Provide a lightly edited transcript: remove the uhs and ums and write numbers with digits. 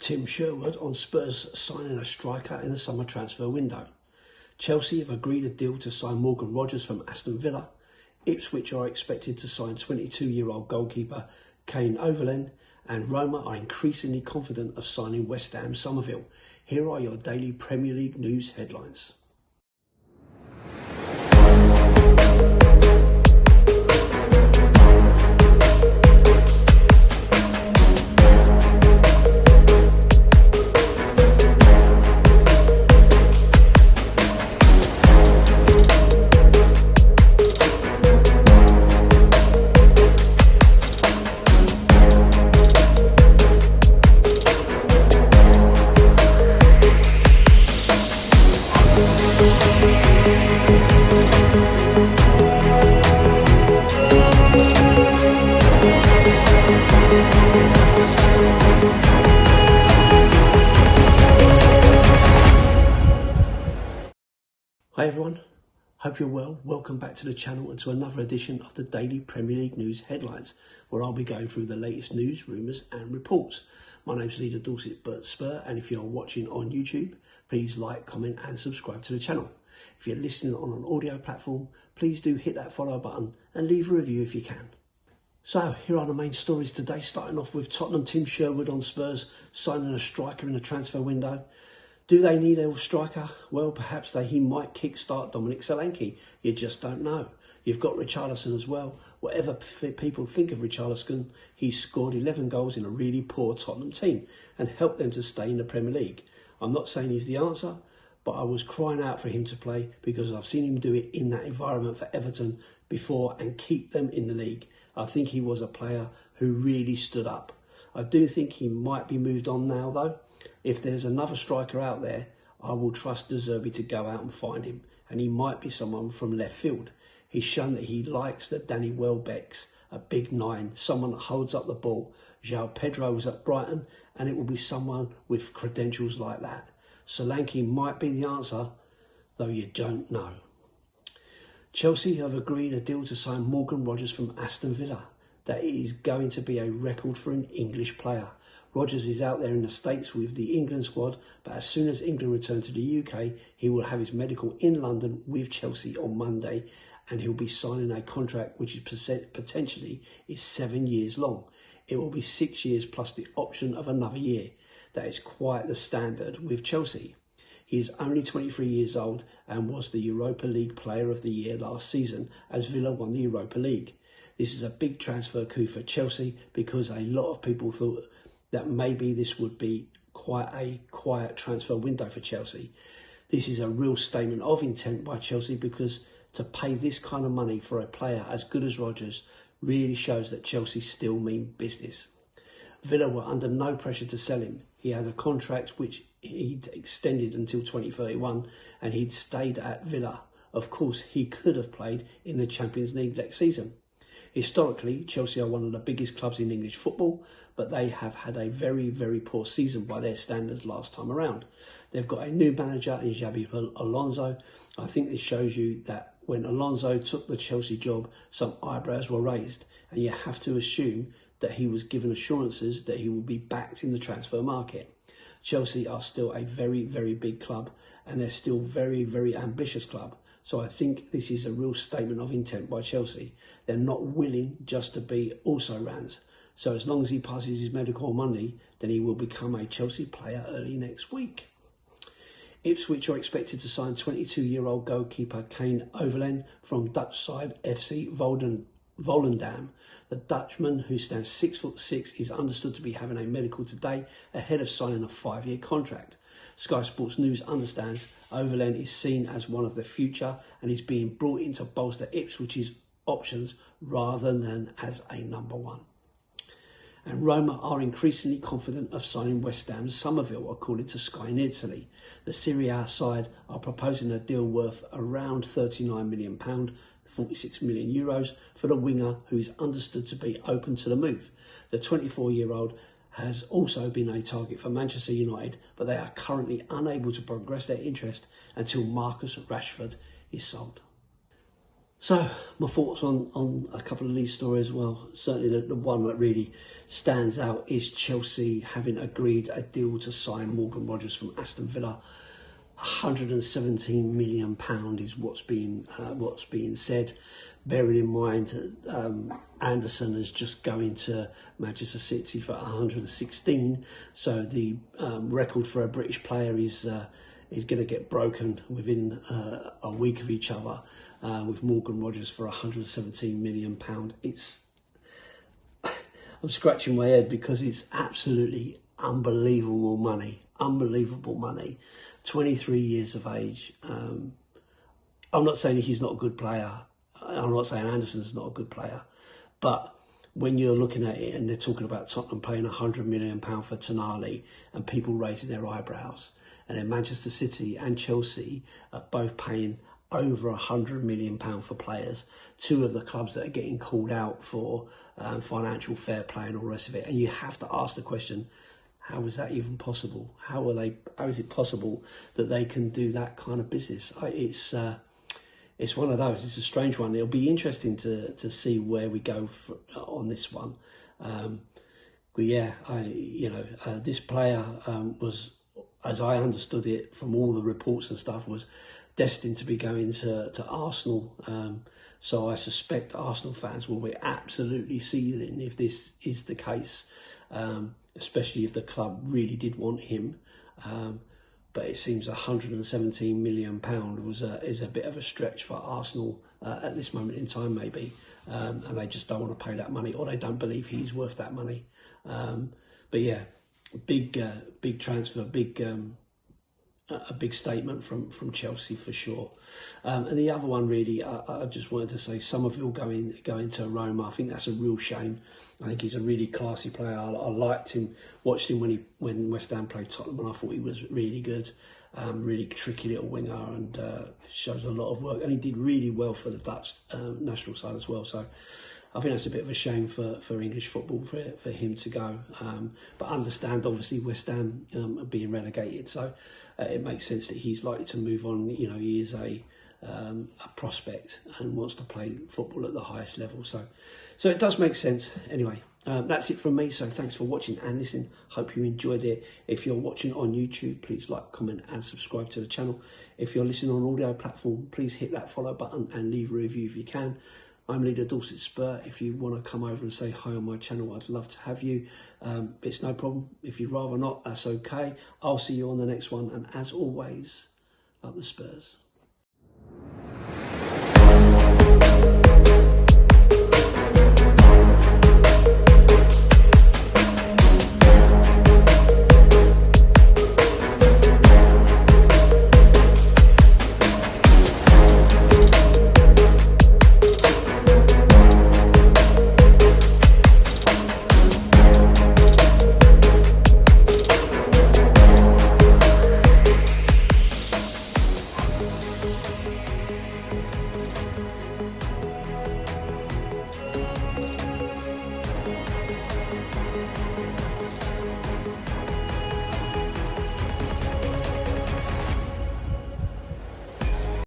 Tim Sherwood on Spurs signing a striker in the summer transfer window. Chelsea have agreed a deal to sign Morgan Rogers from Aston Villa. Ipswich are expected to sign 22-year-old goalkeeper Kane Overland, and Roma are increasingly confident of signing West Ham Summerville. Here are your daily Premier League news headlines. Hi everyone, hope you're well. Welcome back to the channel and to another edition of the daily Premier League news headlines, where I'll be going through the latest news, rumours and reports. My name's Lee The Dorset Spur, and if you're watching on YouTube, please like, comment and subscribe to the channel. If you're listening on an audio platform, please do hit that follow button and leave a review if you can. So here are the main stories today, starting off with Tottenham. Tim Sherwood on Spurs signing a striker in the transfer window. Do they need a striker? Well, perhaps he might kickstart Dominic Solanke. You just don't know. You've got Richarlison as well. Whatever people think of Richarlison, he's scored 11 goals in a really poor Tottenham team and helped them to stay in the Premier League. I'm not saying he's the answer, but I was crying out for him to play because I've seen him do it in that environment for Everton before and keep them in the league. I think he was a player who really stood up. I do think he might be moved on now though. If there's another striker out there, I will trust De Zerbi to go out and find him, and he might be someone from left field. He's shown that he likes the Danny Welbecks, a big nine, someone that holds up the ball. João Pedro was at Brighton, and it will be someone with credentials like that. Solanke might be the answer, though you don't know. Chelsea have agreed a deal to sign Morgan Rogers from Aston Villa. That is going to be a record for an English player. Rogers is out there in the States with the England squad, but as soon as England return to the UK, he will have his medical in London with Chelsea on Monday, and he'll be signing a contract which is potentially 7 years long. It will be 6 years plus the option of another year. That is quite the standard with Chelsea. He is only 23 years old and was the Europa League Player of the Year last season as Villa won the Europa League. This is a big transfer coup for Chelsea because a lot of people thought that maybe this would be quite a quiet transfer window for Chelsea. This is a real statement of intent by Chelsea, because to pay this kind of money for a player as good as Rogers really shows that Chelsea still mean business. Villa were under no pressure to sell him. He had a contract which he'd extended until 2031 and he'd stayed at Villa. Of course, he could have played in the Champions League next season. Historically, Chelsea are one of the biggest clubs in English football, but they have had a very, very poor season by their standards last time around. They've got a new manager in Xabi Alonso. I think this shows you that when Alonso took the Chelsea job, some eyebrows were raised, and you have to assume that he was given assurances that he will be backed in the transfer market. Chelsea are still a very, very big club, and they're still very, very ambitious club. So I think this is a real statement of intent by Chelsea. They're not willing just to be also-rans. So as long as he passes his medical on Monday, then he will become a Chelsea player early next week. Ipswich are expected to sign 22-year-old goalkeeper Kane Overland from Dutch side FC Volendam. The Dutchman, who stands 6'6", is understood to be having a medical today ahead of signing a 5-year contract. Sky Sports News understands Overland is seen as one of the future and is being brought in to bolster Ipswich's options rather than as a number one. And Roma are increasingly confident of signing West Ham's Summerville, according to Sky in Italy. The Serie A side are proposing a deal worth around £39 million, 46 million euros, for the winger, who is understood to be open to the move. The 24-year-old has also been a target for Manchester United, but they are currently unable to progress their interest until Marcus Rashford is sold. So my thoughts on a couple of these stories. Well, certainly the one that really stands out is Chelsea having agreed a deal to sign Morgan Rogers from Aston Villa. £117 million is what's being said. Bearing in mind Anderson is just going to Manchester City for 116, so the record for a British player is going to get broken within a week of each other. With Morgan Rogers for £117 million. I'm scratching my head because it's absolutely unbelievable money. 23 years of age. I'm not saying he's not a good player. I'm not saying Anderson's not a good player. But when you're looking at it and they're talking about Tottenham paying £100 million for Tonali and people raising their eyebrows, and then Manchester City and Chelsea are both paying over £100 million for players, two of the clubs that are getting called out for financial fair play and all the rest of it. And you have to ask the question, how is that even possible? How is it possible that they can do that kind of business? It's one of those. It's a strange one. It'll be interesting to see where we go on this one. But yeah, this player was, as I understood it from all the reports and stuff, was destined to be going to Arsenal. So I suspect Arsenal fans will be absolutely seething if this is the case, especially if the club really did want him. But it seems £117 million is a bit of a stretch for Arsenal at this moment in time, maybe. And they just don't want to pay that money, or they don't believe he's worth that money. But yeah, big transfer, a big statement from Chelsea for sure. And the other one, really, I just wanted to say, Summerville going to Roma. I think that's a real shame. I think he's a really classy player. I liked him, watched him when West Ham played Tottenham, and I thought he was really good. Really tricky little winger, and shows a lot of work. And he did really well for the Dutch national side as well. So I think that's a bit of a shame for English football for him to go. But understand, obviously, West Ham are being relegated, so it makes sense that he's likely to move on. You know, he is a prospect and wants to play football at the highest level. So it does make sense. Anyway, that's it from me. So thanks for watching and listening. Hope you enjoyed it. If you're watching on YouTube, please like, comment and subscribe to the channel. If you're listening on audio platform, please hit that follow button and leave a review if you can. I'm Lee The Dorset Spur. If you want to come over and say hi on my channel, I'd love to have you. It's no problem. If you'd rather not, that's okay. I'll see you on the next one. And as always, up the Spurs.